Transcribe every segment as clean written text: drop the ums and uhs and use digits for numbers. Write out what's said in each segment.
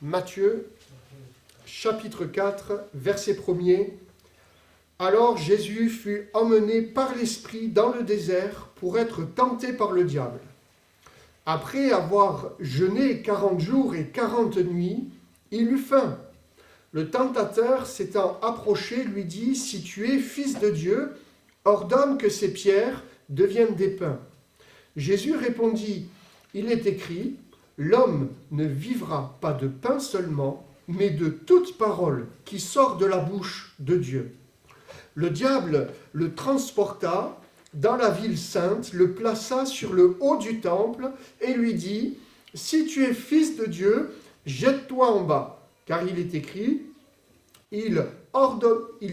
Matthieu, chapitre 4, verset 1er. Alors Jésus fut emmené par l'Esprit dans le désert pour être tenté par le diable. Après avoir jeûné 40 jours et 40 nuits, il eut faim. Le tentateur, s'étant approché, lui dit « Si tu es fils de Dieu, ordonne que ces pierres deviennent des pains. » Jésus répondit « Il est écrit, l'homme ne vivra pas de pain seulement, mais de toute parole qui sort de la bouche de Dieu. » Le diable le transporta dans la ville sainte, le plaça sur le haut du temple et lui dit « Si tu es fils de Dieu, jette-toi en bas, car il est écrit, il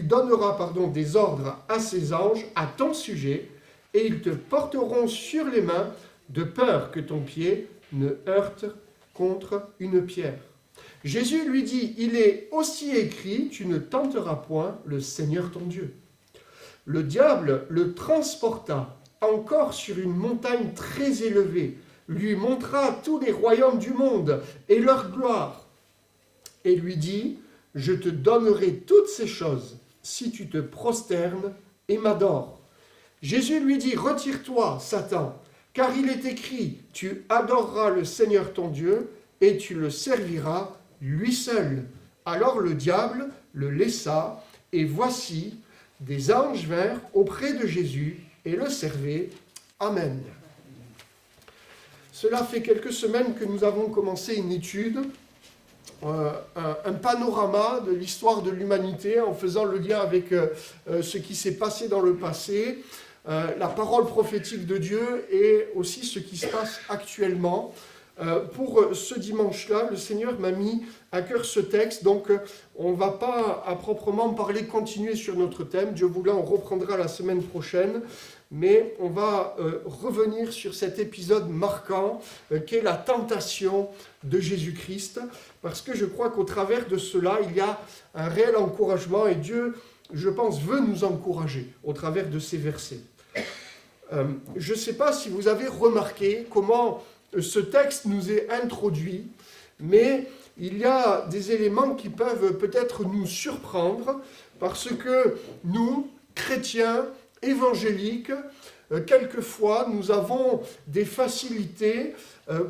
donnera des ordres à ses anges à ton sujet, et ils te porteront sur les mains, de peur que ton pied ne heurte contre une pierre. » Jésus lui dit, « Il est aussi écrit, tu ne tenteras point le Seigneur ton Dieu. » Le diable le transporta encore sur une montagne très élevée, lui montra tous les royaumes du monde et leur gloire, et lui dit, « Je te donnerai toutes ces choses si tu te prosternes et m'adores. » Jésus lui dit, « Retire-toi, Satan, car il est écrit, tu adoreras le Seigneur ton Dieu et tu le serviras lui seul. » Alors le diable le laissa, et voici, des anges vinrent auprès de Jésus et le servaient. Amen. Cela fait quelques semaines que nous avons commencé une étude, un panorama de l'histoire de l'humanité en faisant le lien avec ce qui s'est passé dans le passé, la parole prophétique de Dieu et aussi ce qui se passe actuellement. Pour ce dimanche-là, le Seigneur m'a mis à cœur ce texte, donc on ne va pas à proprement parler continuer sur notre thème, Dieu voulant on reprendra la semaine prochaine, mais on va revenir sur cet épisode marquant qu'est la tentation de Jésus-Christ, parce que je crois qu'au travers de cela, il y a un réel encouragement, et Dieu, je pense, veut nous encourager au travers de ces versets. Je ne sais pas si vous avez remarqué comment ce texte nous est introduit, mais il y a des éléments qui peuvent peut-être nous surprendre, parce que nous, chrétiens, évangéliques, quelquefois nous avons des facilités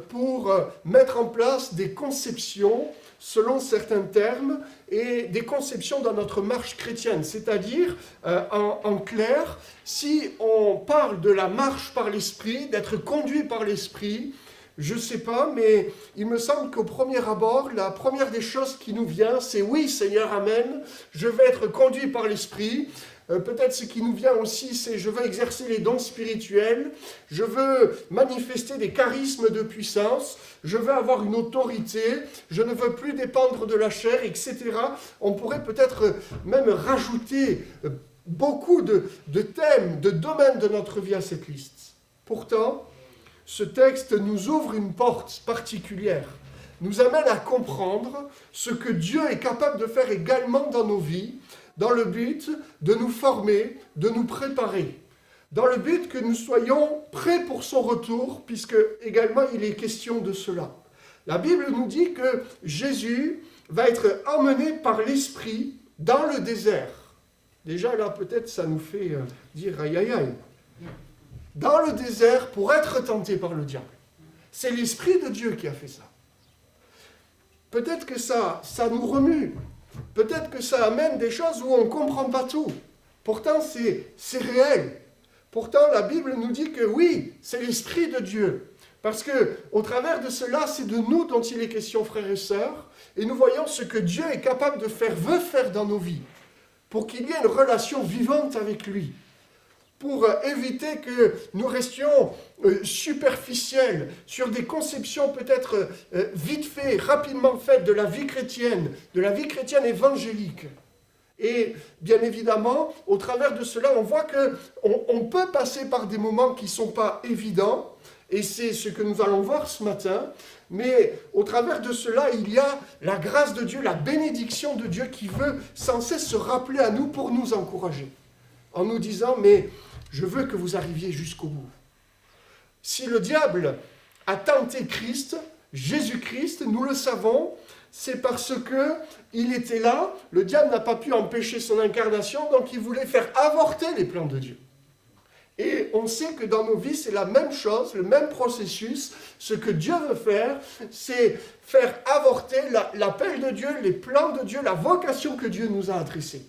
pour mettre en place des conceptions selon certains termes et des conceptions dans notre marche chrétienne. C'est-à-dire, en clair, si on parle de la marche par l'esprit, d'être conduit par l'esprit, je ne sais pas, mais il me semble qu'au premier abord, la première des choses qui nous vient, c'est « Oui, Seigneur, Amen, je vais être conduit par l'Esprit ». Peut-être ce qui nous vient aussi, c'est « Je veux exercer les dons spirituels, je veux manifester des charismes de puissance, je veux avoir une autorité, je ne veux plus dépendre de la chair, etc. » On pourrait peut-être même rajouter beaucoup de thèmes, de domaines de notre vie à cette liste. Pourtant, ce texte nous ouvre une porte particulière, nous amène à comprendre ce que Dieu est capable de faire également dans nos vies, dans le but de nous former, de nous préparer, dans le but que nous soyons prêts pour son retour, puisque également il est question de cela. La Bible nous dit que Jésus va être emmené par l'Esprit dans le désert. Déjà là, peut-être ça nous fait dire aïe aïe aïe. Dans le désert pour être tenté par le diable. C'est l'Esprit de Dieu qui a fait ça. Peut-être que ça nous remue. Peut-être que ça amène des choses où on ne comprend pas tout. Pourtant, c'est réel. Pourtant, la Bible nous dit que oui, c'est l'Esprit de Dieu. Parce qu'au travers de cela, c'est de nous dont il est question, frères et sœurs. Et nous voyons ce que Dieu est capable de faire, veut faire dans nos vies. Pour qu'il y ait une relation vivante avec lui. Pour éviter que nous restions superficiels sur des conceptions peut-être vite fait, rapidement faites de la vie chrétienne évangélique. Et bien évidemment, au travers de cela, on voit qu'on peut passer par des moments qui ne sont pas évidents, et c'est ce que nous allons voir ce matin, mais au travers de cela, il y a la grâce de Dieu, la bénédiction de Dieu qui veut sans cesse se rappeler à nous pour nous encourager, en nous disant, mais je veux que vous arriviez jusqu'au bout. Si le diable a tenté Christ, Jésus-Christ, nous le savons, c'est parce que il était là, le diable n'a pas pu empêcher son incarnation, donc il voulait faire avorter les plans de Dieu. Et on sait que dans nos vies, c'est la même chose, le même processus. Ce que Dieu veut faire, c'est faire avorter l'appel de Dieu, les plans de Dieu, la vocation que Dieu nous a adressée.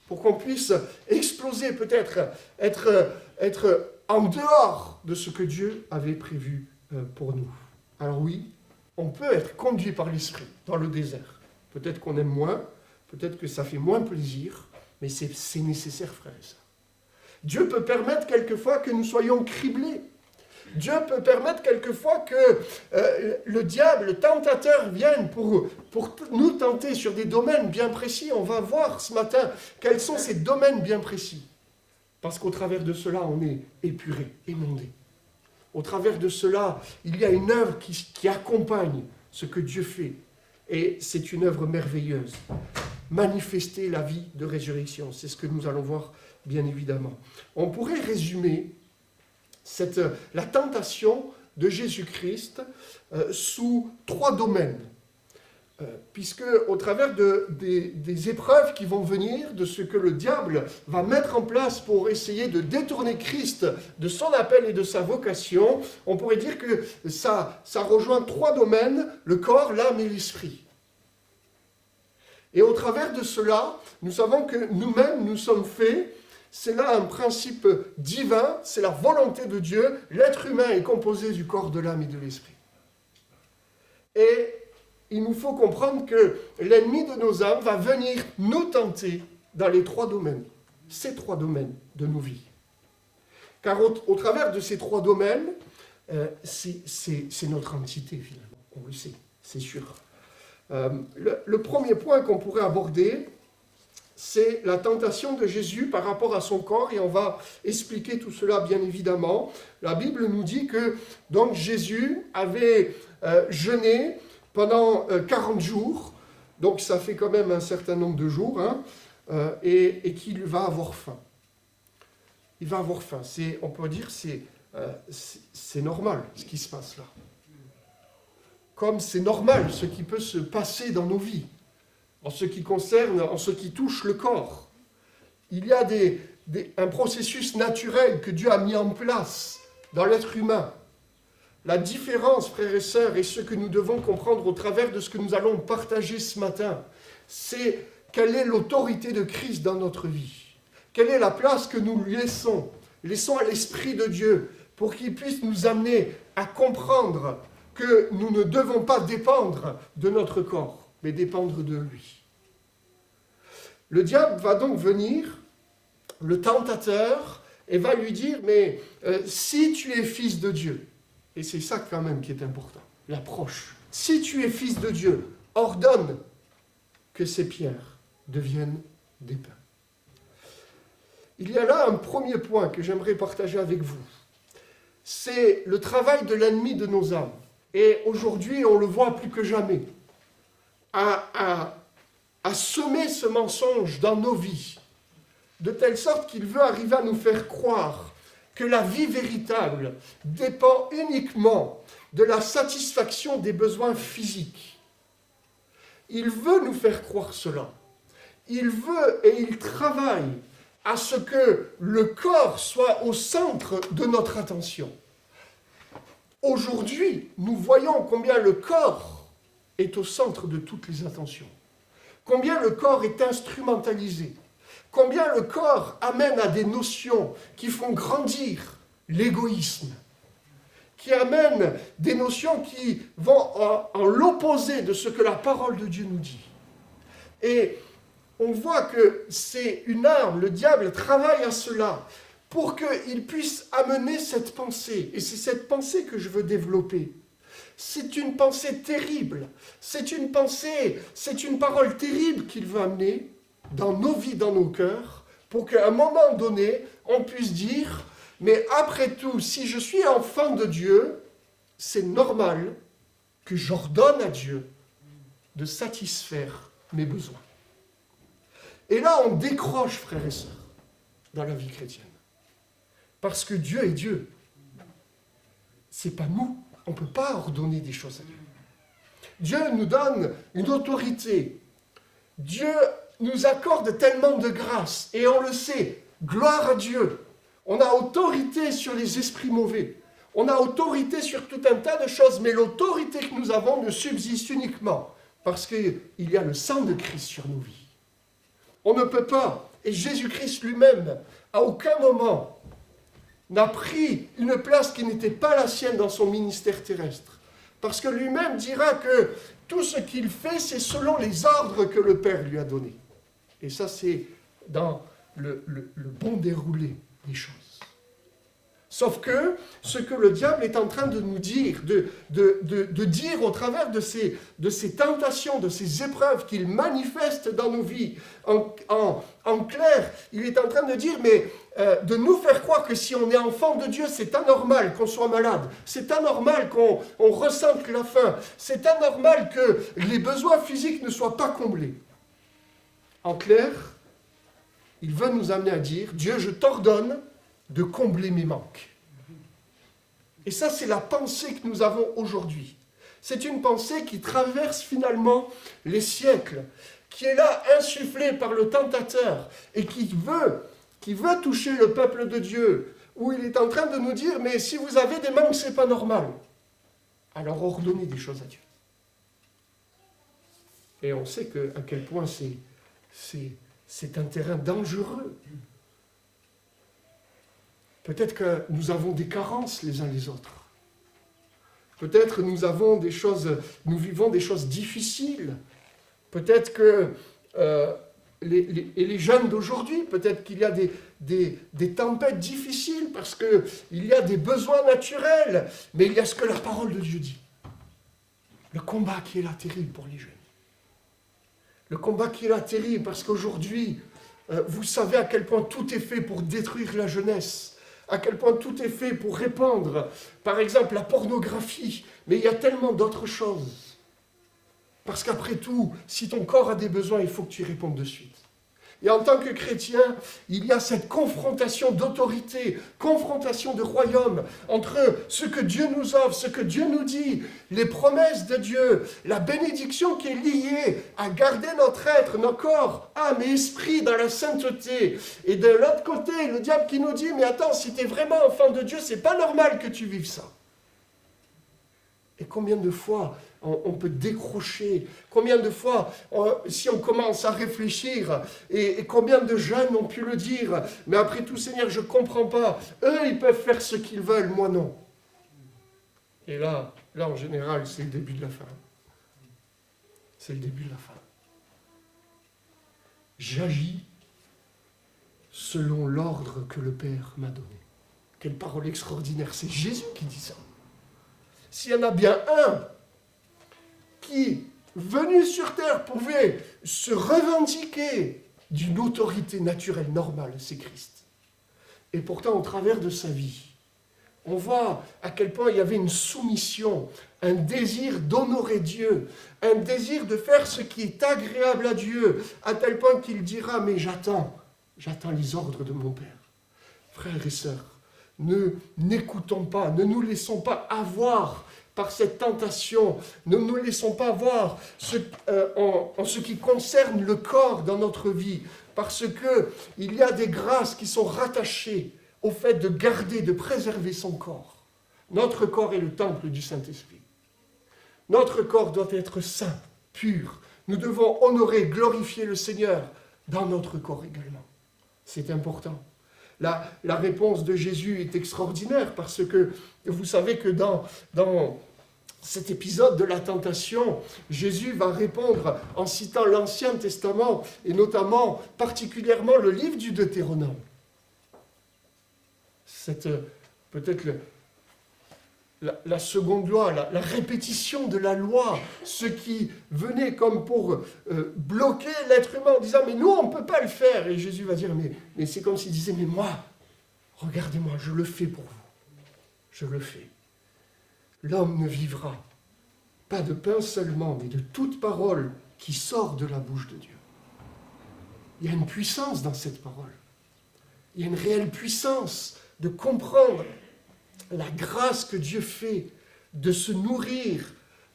Pour qu'on puisse exploser, peut-être, être en dehors de ce que Dieu avait prévu pour nous. Alors oui, on peut être conduit par l'Esprit dans le désert. Peut-être qu'on aime moins, peut-être que ça fait moins plaisir, mais c'est nécessaire, frères et sœurs. Dieu peut permettre quelquefois que nous soyons criblés. Dieu peut permettre quelquefois que le diable, le tentateur vienne pour nous tenter sur des domaines bien précis. On va voir ce matin quels sont ces domaines bien précis. Parce qu'au travers de cela, on est épuré, émondé. Au travers de cela, il y a une œuvre qui accompagne ce que Dieu fait. Et c'est une œuvre merveilleuse. Manifester la vie de résurrection, c'est ce que nous allons voir bien évidemment. On pourrait résumer la tentation de Jésus-Christ sous 3 domaines. Puisque au travers des épreuves qui vont venir, de ce que le diable va mettre en place pour essayer de détourner Christ de son appel et de sa vocation, on pourrait dire que ça rejoint 3 domaines, le corps, l'âme et l'esprit. Et au travers de cela, nous savons que nous-mêmes, nous sommes faits. C'est là un principe divin, c'est la volonté de Dieu. L'être humain est composé du corps, de l'âme et de l'esprit. Et il nous faut comprendre que l'ennemi de nos âmes va venir nous tenter dans les 3 domaines, ces 3 domaines de nos vies. Car au travers de ces 3 domaines, c'est notre entité finalement, on le sait, c'est sûr. Le premier point qu'on pourrait aborder, c'est la tentation de Jésus par rapport à son corps, et on va expliquer tout cela bien évidemment. La Bible nous dit que donc Jésus avait jeûné pendant 40 jours, donc ça fait quand même un certain nombre de jours, et qu'il va avoir faim. Il va avoir faim. On peut dire c'est normal ce qui se passe là. Comme c'est normal ce qui peut se passer dans nos vies. En ce qui concerne, en ce qui touche le corps. Il y a un processus naturel que Dieu a mis en place dans l'être humain. La différence, frères et sœurs, et ce que nous devons comprendre au travers de ce que nous allons partager ce matin, c'est quelle est l'autorité de Christ dans notre vie. Quelle est la place que nous lui laissons. Laissons à l'Esprit de Dieu pour qu'il puisse nous amener à comprendre que nous ne devons pas dépendre de notre corps, mais dépendre de lui. Le diable va donc venir, le tentateur, et va lui dire, mais si tu es fils de Dieu, et c'est ça quand même qui est important, l'approche, si tu es fils de Dieu, ordonne que ces pierres deviennent des pains. Il y a là un premier point que j'aimerais partager avec vous. C'est le travail de l'ennemi de nos âmes. Et aujourd'hui, on le voit plus que jamais. À semer ce mensonge dans nos vies, de telle sorte qu'il veut arriver à nous faire croire que la vie véritable dépend uniquement de la satisfaction des besoins physiques. Il veut nous faire croire cela. Il veut et il travaille à ce que le corps soit au centre de notre attention. Aujourd'hui, nous voyons combien le corps est au centre de toutes les attentions. Combien le corps est instrumentalisé. Combien le corps amène à des notions qui font grandir l'égoïsme. Qui amènent des notions qui vont en l'opposé de ce que la parole de Dieu nous dit. Et on voit que c'est une arme, le diable travaille à cela, pour qu'il puisse amener cette pensée. Et c'est cette pensée que je veux développer. C'est une pensée terrible. C'est une parole terrible qu'il veut amener dans nos vies, dans nos cœurs, pour qu'à un moment donné, on puisse dire, mais après tout, si je suis enfant de Dieu, c'est normal que j'ordonne à Dieu de satisfaire mes besoins. Et là, on décroche, frères et sœurs, dans la vie chrétienne. Parce que Dieu est Dieu. C'est pas nous. On ne peut pas ordonner des choses à Dieu. Dieu nous donne une autorité. Dieu nous accorde tellement de grâce. Et on le sait, gloire à Dieu. On a autorité sur les esprits mauvais. On a autorité sur tout un tas de choses. Mais l'autorité que nous avons ne subsiste uniquement parce qu'il y a le sang de Christ sur nos vies. On ne peut pas, et Jésus-Christ lui-même, à aucun moment, n'a pris une place qui n'était pas la sienne dans son ministère terrestre. Parce que lui-même dira que tout ce qu'il fait, c'est selon les ordres que le Père lui a donnés. Et ça, c'est dans le bon déroulé des choses. Sauf que ce que le diable est en train de nous dire, de dire au travers de ces tentations, de ces épreuves qu'il manifeste dans nos vies, en clair, il est en train de dire, mais de nous faire croire que si on est enfant de Dieu, c'est anormal qu'on soit malade, c'est anormal qu'on ressente la faim, c'est anormal que les besoins physiques ne soient pas comblés. En clair, il veut nous amener à dire, Dieu, je t'ordonne de combler mes manques. Et ça, c'est la pensée que nous avons aujourd'hui. C'est une pensée qui traverse finalement les siècles, qui est là insufflée par le tentateur et qui veut toucher le peuple de Dieu, où il est en train de nous dire, mais si vous avez des manques, c'est pas normal. Alors ordonnez des choses à Dieu. Et on sait à quel point c'est un terrain dangereux. Peut-être que nous avons des carences les uns les autres. Peut-être nous vivons des choses difficiles. Peut-être que les jeunes d'aujourd'hui, peut-être qu'il y a des tempêtes difficiles parce qu'il y a des besoins naturels, mais il y a ce que la parole de Dieu dit. Le combat qui est là terrible pour les jeunes. Le combat qui est là terrible parce qu'aujourd'hui, vous savez à quel point tout est fait pour détruire la jeunesse. À quel point tout est fait pour répandre, par exemple, la pornographie. Mais il y a tellement d'autres choses. Parce qu'après tout, si ton corps a des besoins, il faut que tu y répondes de suite. Et en tant que chrétien, il y a cette confrontation d'autorité, confrontation de royaume, entre ce que Dieu nous offre, ce que Dieu nous dit, les promesses de Dieu, la bénédiction qui est liée à garder notre être, nos corps, âme et esprit dans la sainteté. Et de l'autre côté, le diable qui nous dit, mais attends, si tu es vraiment enfant de Dieu, c'est pas normal que tu vives ça. Et combien de fois on peut décrocher, combien de fois, si on commence à réfléchir, et combien de jeunes ont pu le dire, mais après tout, Seigneur, je ne comprends pas, eux, ils peuvent faire ce qu'ils veulent, moi non. Et là, en général, c'est le début de la fin. C'est le début de la fin. J'agis selon l'ordre que le Père m'a donné. Quelle parole extraordinaire, c'est Jésus qui dit ça. S'il y en a bien un qui, venu sur terre, pouvait se revendiquer d'une autorité naturelle normale, c'est Christ. Et pourtant, au travers de sa vie, on voit à quel point il y avait une soumission, un désir d'honorer Dieu, un désir de faire ce qui est agréable à Dieu, à tel point qu'il dira, mais j'attends les ordres de mon Père. Frères et sœurs, n'écoutons pas, ne nous laissons pas avoir par cette tentation, ne nous laissons pas avoir en ce qui concerne le corps dans notre vie, parce qu'il y a des grâces qui sont rattachées au fait de garder, de préserver son corps. Notre corps est le temple du Saint-Esprit. Notre corps doit être saint, pur. Nous devons honorer, glorifier le Seigneur dans notre corps également. C'est important. La réponse de Jésus est extraordinaire parce que vous savez que dans cet épisode de la tentation, Jésus va répondre en citant l'Ancien Testament et notamment particulièrement le livre du Deutéronome. Peut-être la seconde loi, la répétition de la loi, ce qui venait comme pour bloquer l'être humain en disant « mais nous on ne peut pas le faire ». Et Jésus va dire « mais c'est comme s'il disait « mais moi, regardez-moi, je le fais pour vous, je le fais ». L'homme ne vivra pas de pain seulement, mais de toute parole qui sort de la bouche de Dieu. Il y a une puissance dans cette parole. Il y a une réelle puissance de comprendre la grâce que Dieu fait, de se nourrir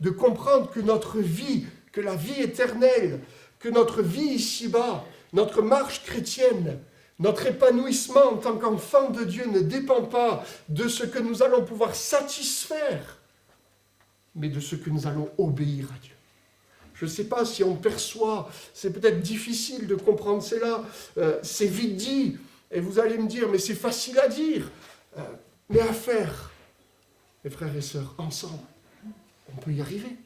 de comprendre que notre vie, que la vie éternelle, que notre vie ici-bas, notre marche chrétienne, notre épanouissement en tant qu'enfant de Dieu ne dépend pas de ce que nous allons pouvoir satisfaire, mais de ce que nous allons obéir à Dieu. Je ne sais pas si on perçoit, c'est peut-être difficile de comprendre cela, c'est vite dit, et vous allez me dire, mais c'est facile à dire, mais à faire. Mes frères et sœurs, ensemble, on peut y arriver.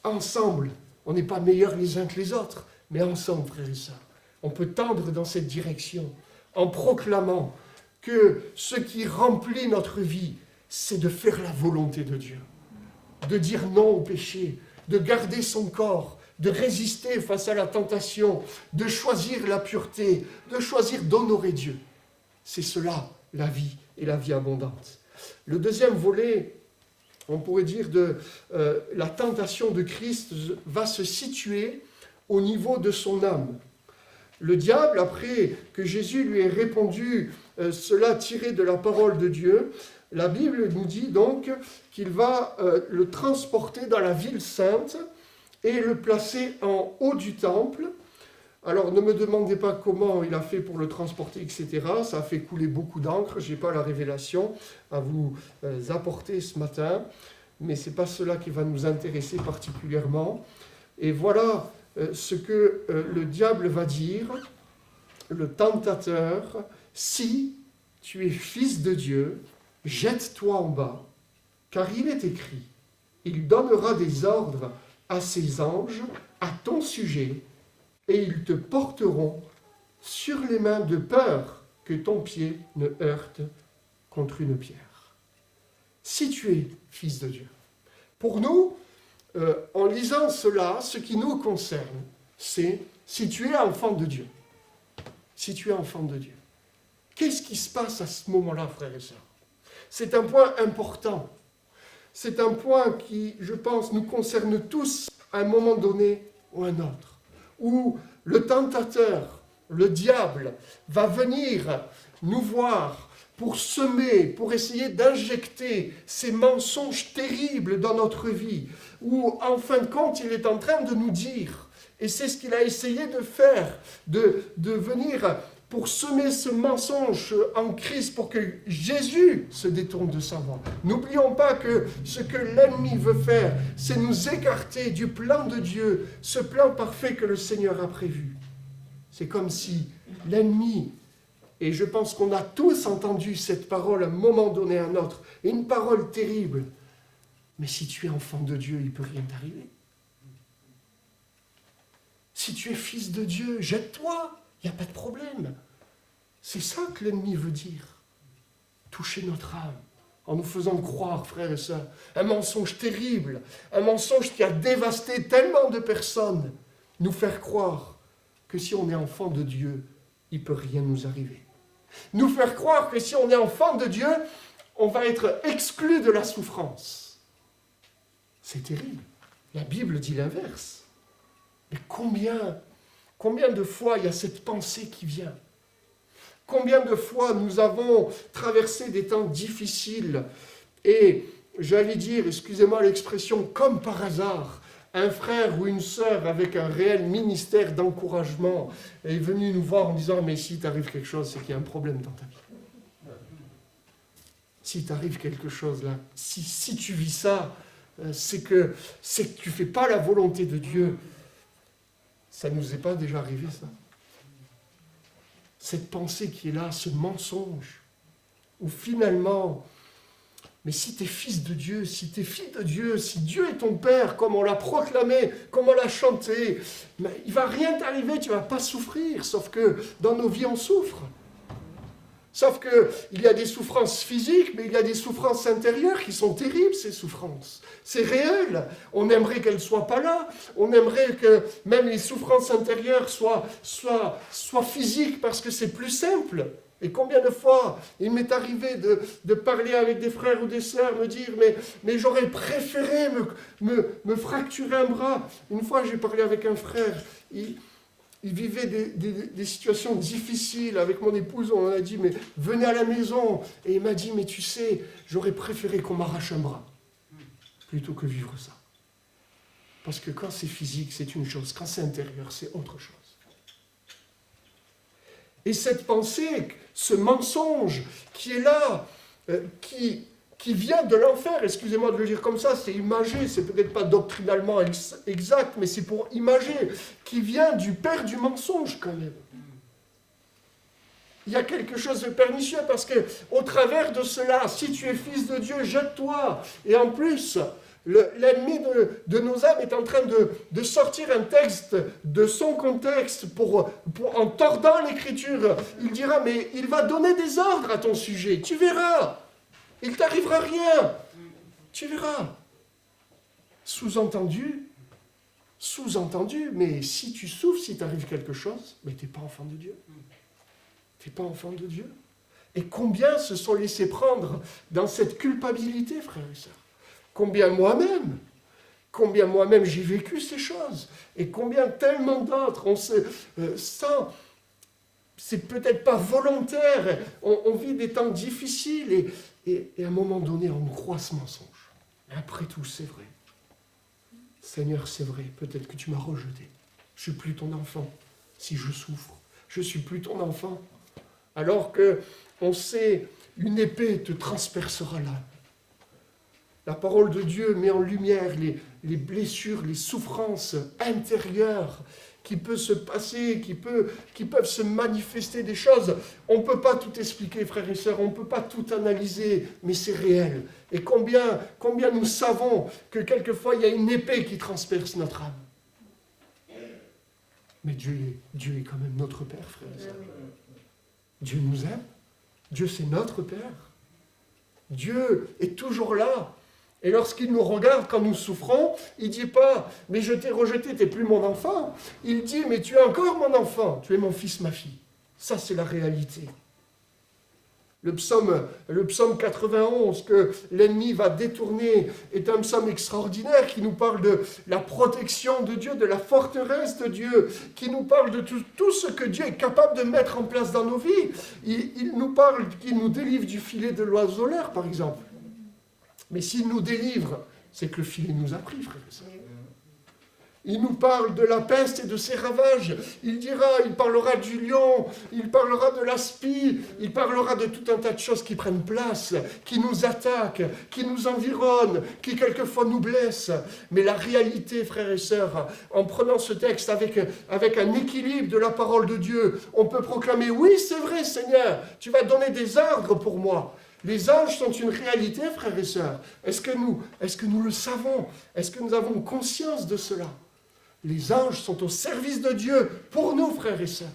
Ensemble, on n'est pas meilleurs les uns que les autres, mais ensemble, frères et sœurs, on peut tendre dans cette direction en proclamant que ce qui remplit notre vie, c'est de faire la volonté de Dieu, de dire non au péché, de garder son corps, de résister face à la tentation, de choisir la pureté, de choisir d'honorer Dieu. C'est cela, la vie et la vie abondante. Le deuxième volet, on pourrait dire, de la tentation de Christ va se situer au niveau de son âme. Le diable, après que Jésus lui ait répondu cela tiré de la parole de Dieu, la Bible nous dit donc qu'il va le transporter dans la ville sainte et le placer en haut du temple. Alors ne me demandez pas comment il a fait pour le transporter, etc. Ça a fait couler beaucoup d'encre, je n'ai pas la révélation à vous apporter ce matin, mais ce n'est pas cela qui va nous intéresser particulièrement. Et voilà ce que le diable va dire, le tentateur: si tu es fils de Dieu, jette-toi en bas, car il est écrit, il donnera des ordres à ses anges à ton sujet, et ils te porteront sur les mains de peur que ton pied ne heurte contre une pierre. Si tu es fils de Dieu. Pour nous, en lisant cela, ce qui nous concerne, c'est si tu es enfant de Dieu. Si tu es enfant de Dieu. Qu'est-ce qui se passe à ce moment-là, frères et sœurs? C'est un point important. C'est un point qui, je pense, nous concerne tous à un moment donné ou un autre. Où le tentateur, le diable, va venir nous voir pour semer, pour essayer d'injecter ces mensonges terribles dans notre vie, où en fin de compte, il est en train de nous dire, et c'est ce qu'il a essayé de faire, de venir pour semer ce mensonge en Christ, pour que Jésus se détourne de sa voie. N'oublions pas que ce que l'ennemi veut faire, c'est nous écarter du plan de Dieu, ce plan parfait que le Seigneur a prévu. C'est comme si l'ennemi, et je pense qu'on a tous entendu cette parole à un moment donné à un autre, une parole terrible, mais si tu es enfant de Dieu, il ne peut rien t'arriver. Si tu es fils de Dieu, jette-toi, il n'y a pas de problème. C'est ça que l'ennemi veut dire. Toucher notre âme, en nous faisant croire, frères et sœurs, un mensonge terrible, un mensonge qui a dévasté tellement de personnes, nous faire croire que si on est enfant de Dieu, il ne peut rien nous arriver. Nous faire croire que si on est enfant de Dieu, on va être exclu de la souffrance. C'est terrible. La Bible dit l'inverse. Mais combien de fois il y a cette pensée qui vient? Combien de fois nous avons traversé des temps difficiles et, j'allais dire, excusez-moi l'expression, comme par hasard, un frère ou une sœur avec un réel ministère d'encouragement est venu nous voir en disant « Mais si t'arrive quelque chose, c'est qu'il y a un problème dans ta vie. Si t'arrive quelque chose là, si tu vis ça, c'est que tu ne fais pas la volonté de Dieu. » Ça ne nous est pas déjà arrivé, ça? Cette pensée qui est là, ce mensonge, où finalement, mais si tu es fils de Dieu, si tu es fille de Dieu, si Dieu est ton Père, comme on l'a proclamé, comme on l'a chanté, mais il ne va rien t'arriver, tu ne vas pas souffrir, sauf que dans nos vies, on souffre. Sauf qu'il y a des souffrances physiques, mais il y a des souffrances intérieures qui sont terribles, ces souffrances. C'est réel. On aimerait qu'elles ne soient pas là. On aimerait que même les souffrances intérieures soient physiques parce que c'est plus simple. Et combien de fois il m'est arrivé de parler avec des frères ou des sœurs, me dire mais j'aurais préféré me fracturer un bras. Une fois, j'ai parlé avec un frère, il vivait des situations difficiles avec mon épouse. On a dit, mais venez à la maison. Et il m'a dit, mais tu sais, j'aurais préféré qu'on m'arrache un bras plutôt que vivre ça. Parce que quand c'est physique, c'est une chose. Quand c'est intérieur, c'est autre chose. Et cette pensée, ce mensonge qui est là, qui vient de l'enfer, excusez-moi de le dire comme ça, c'est imagé, c'est peut-être pas doctrinalement exact, mais c'est pour imager, qui vient du père du mensonge quand même. Il y a quelque chose de pernicieux parce que au travers de cela, si tu es fils de Dieu, jette-toi. Et en plus, l'ennemi de nos âmes est en train de sortir un texte de son contexte en tordant l'écriture. Il dira, mais il va donner des ordres à ton sujet. Tu verras. Il ne t'arrivera rien. Tu verras. Sous-entendu, mais si tu souffres, si t'arrive quelque chose, mais tu n'es pas enfant de Dieu. Tu n'es pas enfant de Dieu. Et combien se sont laissés prendre dans cette culpabilité, frères et sœurs. Combien moi-même j'ai vécu ces choses. Et combien tellement d'autres, on se sent, c'est peut-être pas volontaire, on vit des temps difficiles et à un moment donné, on croit ce mensonge. Et après tout, c'est vrai. Seigneur, c'est vrai, peut-être que tu m'as rejeté. Je ne suis plus ton enfant si je souffre. Je ne suis plus ton enfant. Alors que on sait, une épée te transpercera l'âme. La parole de Dieu met en lumière les blessures, les souffrances intérieures qui peuvent se passer, qui peuvent se manifester des choses. On ne peut pas tout expliquer, frères et sœurs, on ne peut pas tout analyser, mais c'est réel. Et combien nous savons que quelquefois il y a une épée qui transperce notre âme. Mais Dieu est quand même notre Père, frères et sœurs. Dieu nous aime. Dieu, c'est notre Père. Dieu est toujours là. Et lorsqu'il nous regarde quand nous souffrons, il ne dit pas « mais je t'ai rejeté, tu n'es plus mon enfant ». Il dit « mais tu es encore mon enfant, tu es mon fils, ma fille ». Ça, c'est la réalité. Le psaume 91 que l'ennemi va détourner est un psaume extraordinaire qui nous parle de la protection de Dieu, de la forteresse de Dieu, qui nous parle de tout ce que Dieu est capable de mettre en place dans nos vies. Il nous parle qu'il nous délivre du filet de l'oiseleur, par exemple. Mais s'il nous délivre, c'est que le filet nous a pris, frère et sœurs. Il nous parle de la peste et de ses ravages. Il parlera du lion, il parlera de la spie, il parlera de tout un tas de choses qui prennent place, qui nous attaquent, qui nous environnent, qui quelquefois nous blessent. Mais la réalité, frères et sœurs, en prenant ce texte avec un équilibre de la parole de Dieu, on peut proclamer, oui, c'est vrai, Seigneur, tu vas donner des ordres pour moi. Les anges sont une réalité, frères et sœurs. Est-ce que nous le savons? Est-ce que nous avons conscience de cela? Les anges sont au service de Dieu pour nous, frères et sœurs.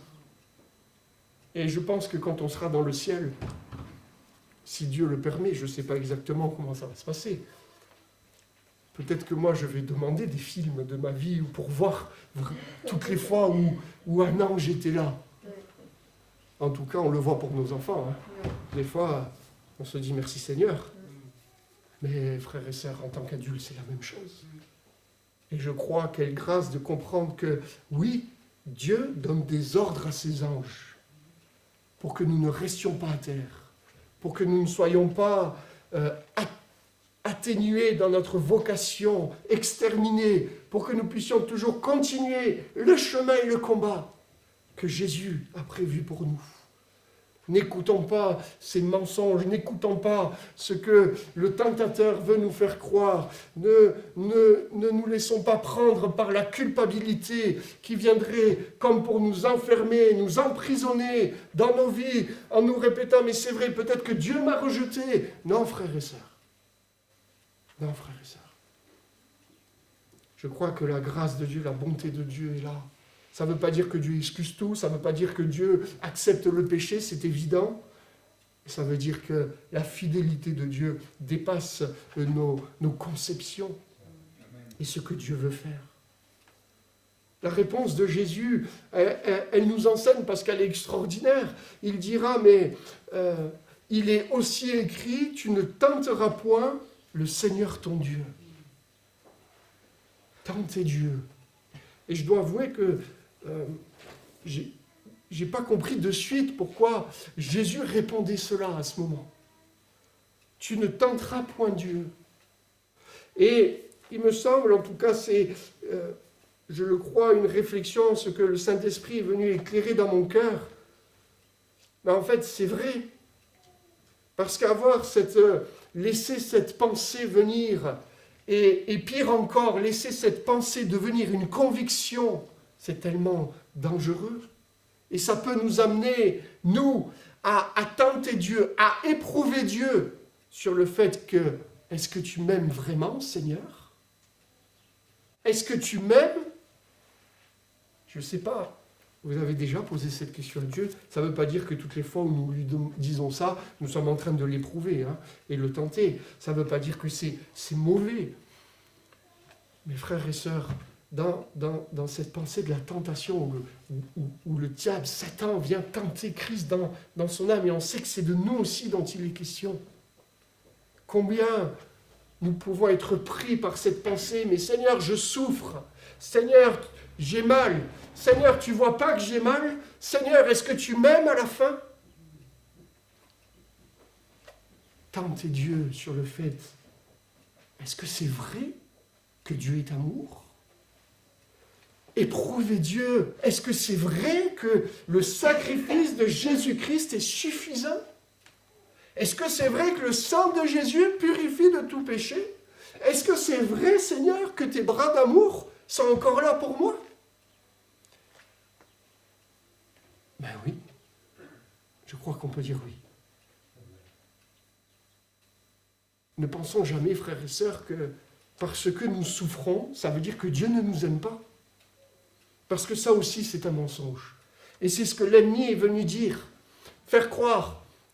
Et je pense que quand on sera dans le ciel, si Dieu le permet, je ne sais pas exactement comment ça va se passer. Peut-être que moi, je vais demander des films de ma vie pour voir toutes les fois où un ange était là. En tout cas, on le voit pour nos enfants. Des fois, on se dit merci Seigneur. Mais frères et sœurs, en tant qu'adultes, c'est la même chose. Et je crois quelle grâce de comprendre que, oui, Dieu donne des ordres à ses anges pour que nous ne restions pas à terre, pour que nous ne soyons pas atténués dans notre vocation, exterminés, pour que nous puissions toujours continuer le chemin et le combat que Jésus a prévu pour nous. N'écoutons pas ces mensonges, n'écoutons pas ce que le tentateur veut nous faire croire. Ne nous laissons pas prendre par la culpabilité qui viendrait comme pour nous enfermer, nous emprisonner dans nos vies en nous répétant « mais c'est vrai, peut-être que Dieu m'a rejeté ». Non, frères et sœurs. Non, frères et sœurs. Je crois que la grâce de Dieu, la bonté de Dieu est là. Ça ne veut pas dire que Dieu excuse tout, ça ne veut pas dire que Dieu accepte le péché, c'est évident. Ça veut dire que la fidélité de Dieu dépasse nos conceptions et ce que Dieu veut faire. La réponse de Jésus, elle nous enseigne parce qu'elle est extraordinaire. Il dira, mais il est aussi écrit, tu ne tenteras point le Seigneur ton Dieu. Tenter Dieu. Et je dois avouer que j'ai pas compris de suite pourquoi Jésus répondait cela à ce moment. Tu ne tenteras point Dieu. Et il me semble, en tout cas c'est, je le crois, une réflexion, ce que le Saint-Esprit est venu éclairer dans mon cœur. Mais en fait, c'est vrai. Parce qu'avoir laisser cette pensée venir, et pire encore, laisser cette pensée devenir une conviction, c'est tellement dangereux. Et ça peut nous amener, nous, à tenter Dieu, à éprouver Dieu sur le fait que, est-ce que tu m'aimes vraiment, Seigneur? Est-ce que tu m'aimes? Je ne sais pas. Vous avez déjà posé cette question à Dieu. Ça ne veut pas dire que toutes les fois où nous lui disons ça, nous sommes en train de l'éprouver et le tenter. Ça ne veut pas dire que c'est mauvais. Mes frères et sœurs, dans cette pensée de la tentation où le diable, Satan, vient tenter Christ dans son âme, et on sait que c'est de nous aussi dont il est question. Combien nous pouvons être pris par cette pensée, mais Seigneur, je souffre. Seigneur, j'ai mal. Seigneur, tu vois pas que j'ai mal? Seigneur, est-ce que tu m'aimes à la fin? Tentez Dieu sur le fait, est-ce que c'est vrai que Dieu est amour? Éprouvez Dieu, est-ce que c'est vrai que le sacrifice de Jésus-Christ est suffisant? Est-ce que c'est vrai que le sang de Jésus purifie de tout péché? Est-ce que c'est vrai, Seigneur, que tes bras d'amour sont encore là pour moi? Ben oui, je crois qu'on peut dire oui. Ne pensons jamais, frères et sœurs, que parce que nous souffrons, ça veut dire que Dieu ne nous aime pas. Parce que ça aussi, c'est un mensonge. Et c'est ce que l'ennemi est venu dire.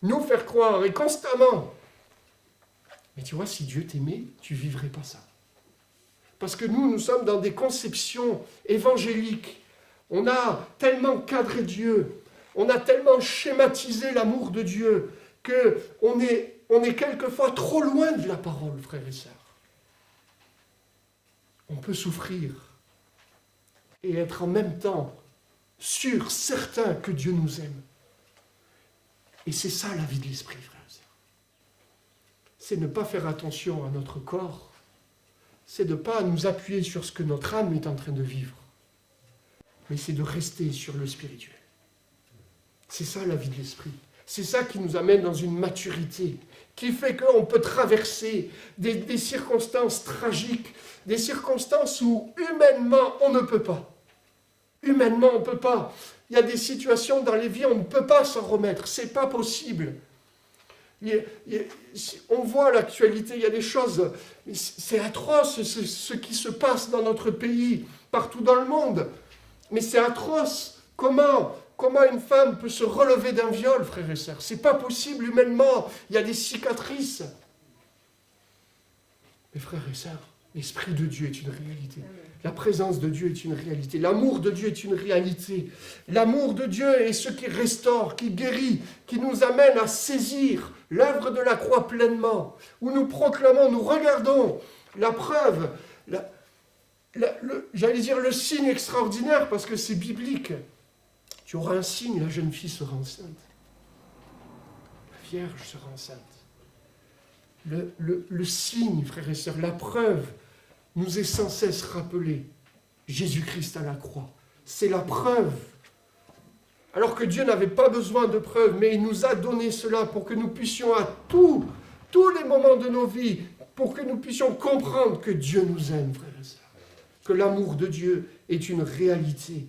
Nous faire croire, et constamment. Mais tu vois, si Dieu t'aimait, tu ne vivrais pas ça. Parce que nous sommes dans des conceptions évangéliques. On a tellement cadré Dieu, on a tellement schématisé l'amour de Dieu, qu'on est quelquefois trop loin de la parole, frères et sœurs. On peut souffrir et être en même temps sûr, certain que Dieu nous aime. Et c'est ça la vie de l'esprit, frères et sœurs. C'est ne pas faire attention à notre corps, c'est de ne pas nous appuyer sur ce que notre âme est en train de vivre, mais c'est de rester sur le spirituel. C'est ça la vie de l'esprit. C'est ça qui nous amène dans une maturité, qui fait qu'on peut traverser des circonstances tragiques, des circonstances où humainement on ne peut pas. Humainement on ne peut pas. Il y a des situations dans les vies où on ne peut pas s'en remettre. C'est pas possible. On voit l'actualité, il y a des choses, c'est atroce ce qui se passe dans notre pays, partout dans le monde. Mais c'est atroce. Comment une femme peut se relever d'un viol, frères et sœurs? C'est pas possible humainement. Il y a des cicatrices. Mais frères et sœurs, l'Esprit de Dieu est une réalité. La présence de Dieu est une réalité. L'amour de Dieu est une réalité. L'amour de Dieu est ce qui restaure, qui guérit, qui nous amène à saisir l'œuvre de la croix pleinement, où nous proclamons, nous regardons la preuve, j'allais dire le signe extraordinaire, parce que c'est biblique. Tu auras un signe, la jeune fille sera enceinte. La Vierge sera enceinte. Le signe, frères et sœurs, la preuve, nous est sans cesse rappelé. Jésus-Christ à la croix. C'est la preuve. Alors que Dieu n'avait pas besoin de preuves, mais il nous a donné cela pour que nous puissions à tous les moments de nos vies, pour que nous puissions comprendre que Dieu nous aime, frères et sœurs. Que l'amour de Dieu est une réalité.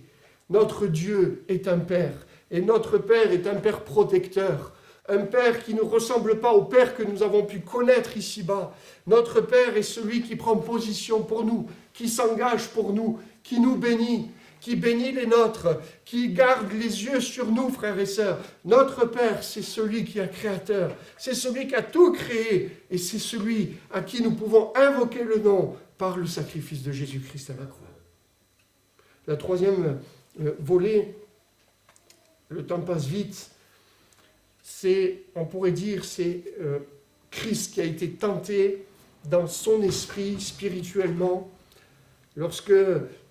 Notre Dieu est un Père, et notre Père est un Père protecteur. Un Père qui ne ressemble pas au Père que nous avons pu connaître ici-bas. Notre Père est celui qui prend position pour nous, qui s'engage pour nous, qui nous bénit, qui bénit les nôtres, qui garde les yeux sur nous, frères et sœurs. Notre Père, c'est celui qui est créateur, c'est celui qui a tout créé, et c'est celui à qui nous pouvons invoquer le nom par le sacrifice de Jésus-Christ à la croix. La troisième volet, le temps passe vite, on pourrait dire, c'est Christ qui a été tenté dans son esprit spirituellement. Lorsque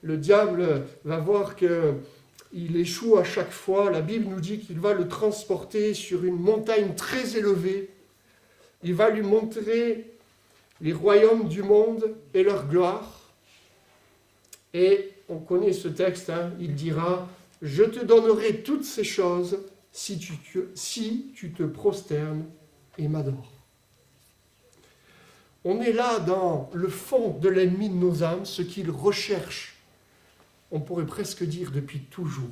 le diable va voir qu'il échoue à chaque fois, la Bible nous dit qu'il va le transporter sur une montagne très élevée. Il va lui montrer les royaumes du monde et leur gloire. Et on connaît ce texte, hein, il dira « Je te donnerai toutes ces choses si tu te prosternes et m'adores. » On est là dans le fond de l'ennemi de nos âmes, ce qu'il recherche, on pourrait presque dire depuis toujours,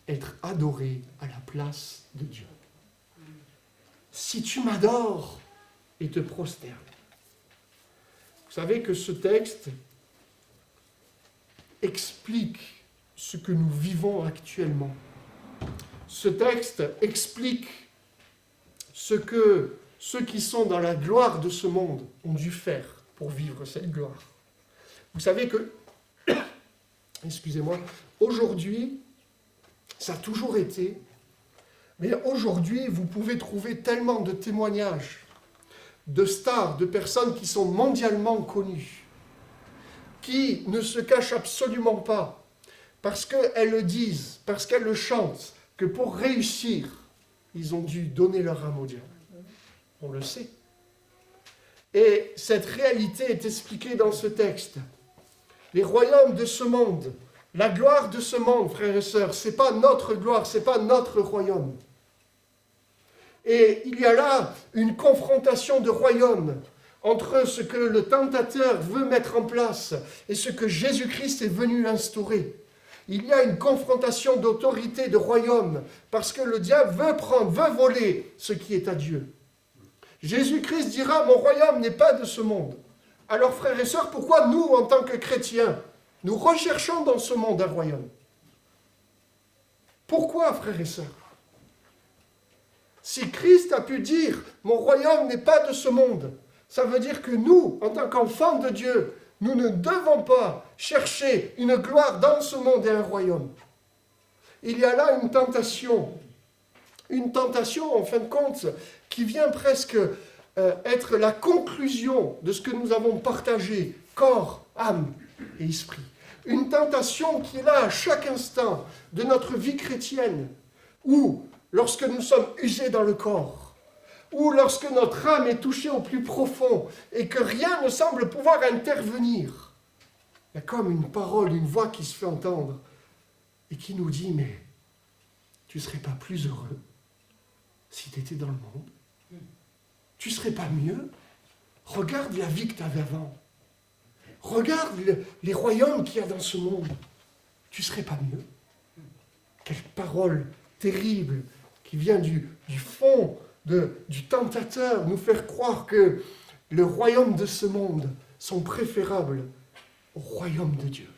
être adoré à la place de Dieu. Si tu m'adores et te prosternes. Vous savez que ce texte explique ce que nous vivons actuellement. Ce texte explique ce que ceux qui sont dans la gloire de ce monde ont dû faire pour vivre cette gloire. Vous savez que, excusez-moi, aujourd'hui, ça a toujours été, mais aujourd'hui, vous pouvez trouver tellement de témoignages, de stars, de personnes qui sont mondialement connues, qui ne se cachent absolument pas, parce qu'elles le disent, parce qu'elles le chantent, que pour réussir, ils ont dû donner leur âme au diable. On le sait. Et cette réalité est expliquée dans ce texte. Les royaumes de ce monde, la gloire de ce monde, frères et sœurs, ce n'est pas notre gloire, ce n'est pas notre royaume. Et il y a là une confrontation de royaumes entre ce que le tentateur veut mettre en place et ce que Jésus-Christ est venu instaurer. Il y a une confrontation d'autorité, de royaume, parce que le diable veut prendre, veut voler ce qui est à Dieu. Jésus-Christ dira « Mon royaume n'est pas de ce monde ». Alors frères et sœurs, pourquoi nous, en tant que chrétiens, nous recherchons dans ce monde un royaume? Pourquoi, frères et sœurs? Si Christ a pu dire « Mon royaume n'est pas de ce monde », ça veut dire que nous, en tant qu'enfants de Dieu, nous ne devons pas chercher une gloire dans ce monde et un royaume. Il y a là une tentation en fin de compte, qui vient presque être la conclusion de ce que nous avons partagé, corps, âme et esprit. Une tentation qui est là à chaque instant de notre vie chrétienne, où, lorsque nous sommes usés dans le corps, ou lorsque notre âme est touchée au plus profond et que rien ne semble pouvoir intervenir, il y a comme une parole, une voix qui se fait entendre et qui nous dit « Mais tu ne serais pas plus heureux si tu étais dans le monde? Tu ne serais pas mieux? Regarde la vie que tu avais avant. Regarde les royaumes qu'il y a dans ce monde. Tu ne serais pas mieux? » Quelle parole terrible qui vient du fond du tentateur, nous faire croire que le royaume de ce monde sont préférables au royaume de Dieu.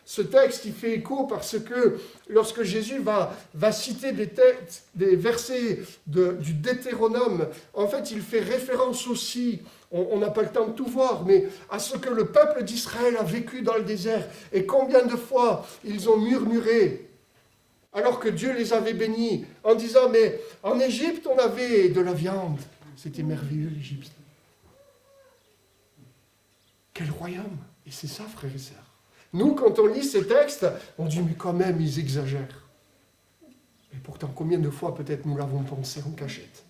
Ce texte, il fait écho parce que lorsque Jésus va citer des versets du Deutéronome, en fait, il fait référence aussi, on n'a pas le temps de tout voir, mais à ce que le peuple d'Israël a vécu dans le désert et combien de fois ils ont murmuré alors que Dieu les avait bénis en disant « Mais en Égypte, on avait de la viande. C'était merveilleux, l'Égypte. » Quel royaume! Et c'est ça, frères et sœurs. Nous, quand on lit ces textes, on dit « Mais quand même, ils exagèrent. » Et pourtant, combien de fois peut-être nous l'avons pensé en cachette?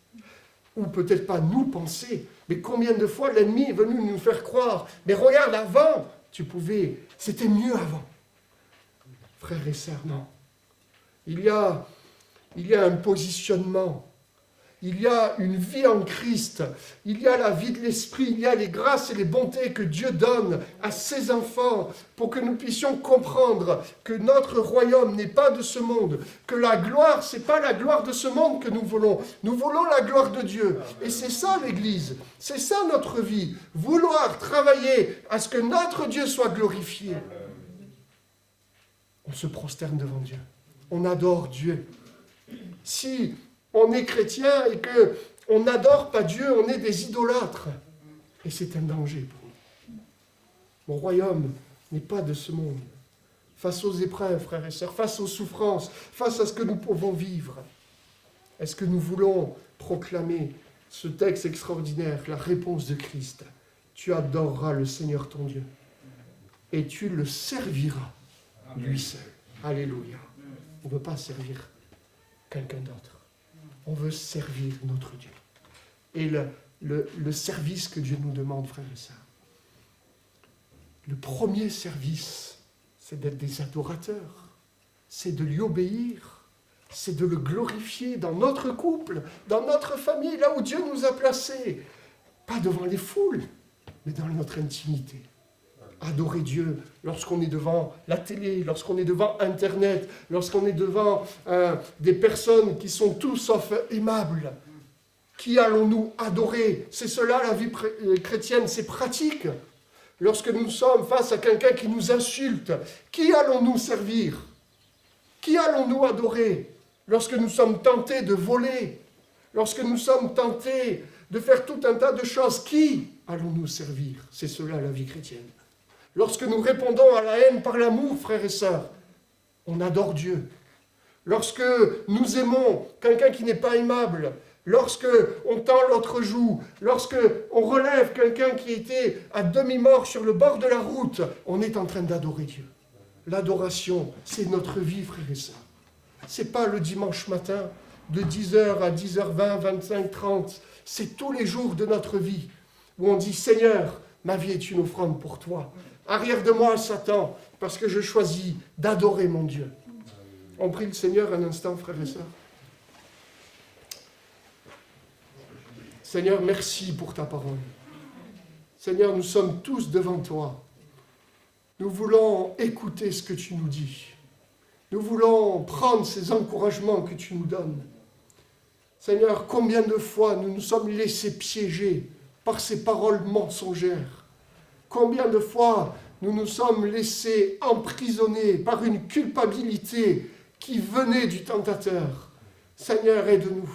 Ou peut-être pas nous penser, mais combien de fois l'ennemi est venu nous faire croire « Mais regarde, avant, tu pouvais, c'était mieux avant. » Frères et sœurs, non. Il y a un positionnement, il y a une vie en Christ, il y a la vie de l'Esprit, il y a les grâces et les bontés que Dieu donne à ses enfants pour que nous puissions comprendre que notre royaume n'est pas de ce monde, que la gloire, ce n'est pas la gloire de ce monde que nous voulons la gloire de Dieu. Et c'est ça l'Église, c'est ça notre vie, vouloir travailler à ce que notre Dieu soit glorifié. On se prosterne devant Dieu. On adore Dieu. Si on est chrétien et qu'on n'adore pas Dieu, on est des idolâtres. Et c'est un danger pour nous. Mon royaume n'est pas de ce monde. Face aux épreuves, frères et sœurs, face aux souffrances, face à ce que nous pouvons vivre, est-ce que nous voulons proclamer ce texte extraordinaire, la réponse de Christ? Tu adoreras le Seigneur ton Dieu et tu le serviras, lui seul. Alléluia. On ne veut pas servir quelqu'un d'autre. On veut servir notre Dieu. Et le service que Dieu nous demande, frères et sœurs. Le premier service, c'est d'être des adorateurs, c'est de lui obéir, c'est de le glorifier dans notre couple, dans notre famille, là où Dieu nous a placés. Pas devant les foules, mais dans notre intimité. Adorer Dieu lorsqu'on est devant la télé, lorsqu'on est devant Internet, lorsqu'on est devant des personnes qui sont tout sauf aimables. Qui allons-nous adorer? C'est cela la vie chrétienne, c'est pratique. Lorsque nous sommes face à quelqu'un qui nous insulte, qui allons-nous servir? Qui allons-nous adorer? Lorsque nous sommes tentés de voler, lorsque nous sommes tentés de faire tout un tas de choses, qui allons-nous servir? C'est cela la vie chrétienne. Lorsque nous répondons à la haine par l'amour, frères et sœurs, on adore Dieu. Lorsque nous aimons quelqu'un qui n'est pas aimable, lorsque on tend l'autre joue, lorsque on relève quelqu'un qui était à demi-mort sur le bord de la route, on est en train d'adorer Dieu. L'adoration, c'est notre vie, frères et sœurs. C'est pas le dimanche matin de 10h à 10h20, 25, 30. C'est tous les jours de notre vie où on dit « Seigneur, ma vie est une offrande pour toi. Arrière de moi, Satan, parce que je choisis d'adorer mon Dieu. » On prie le Seigneur un instant, frères et sœurs. Seigneur, merci pour ta parole. Seigneur, nous sommes tous devant toi. Nous voulons écouter ce que tu nous dis. Nous voulons prendre ces encouragements que tu nous donnes. Seigneur, combien de fois nous nous sommes laissés piéger par ces paroles mensongères? Combien de fois nous nous sommes laissés emprisonner par une culpabilité qui venait du tentateur? Seigneur, aide-nous.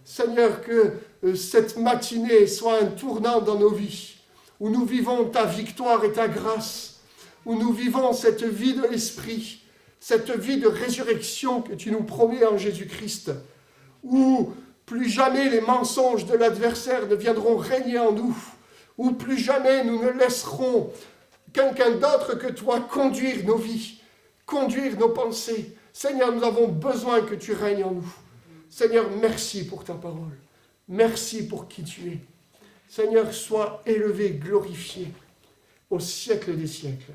Seigneur, que cette matinée soit un tournant dans nos vies, où nous vivons ta victoire et ta grâce, où nous vivons cette vie de l'esprit, cette vie de résurrection que tu nous promets en Jésus-Christ, où plus jamais les mensonges de l'adversaire ne viendront régner en nous, où plus jamais nous ne laisserons quelqu'un d'autre que toi conduire nos vies, conduire nos pensées. Seigneur, nous avons besoin que tu règnes en nous. Seigneur, merci pour ta parole. Merci pour qui tu es. Seigneur, sois élevé, glorifié au siècle des siècles.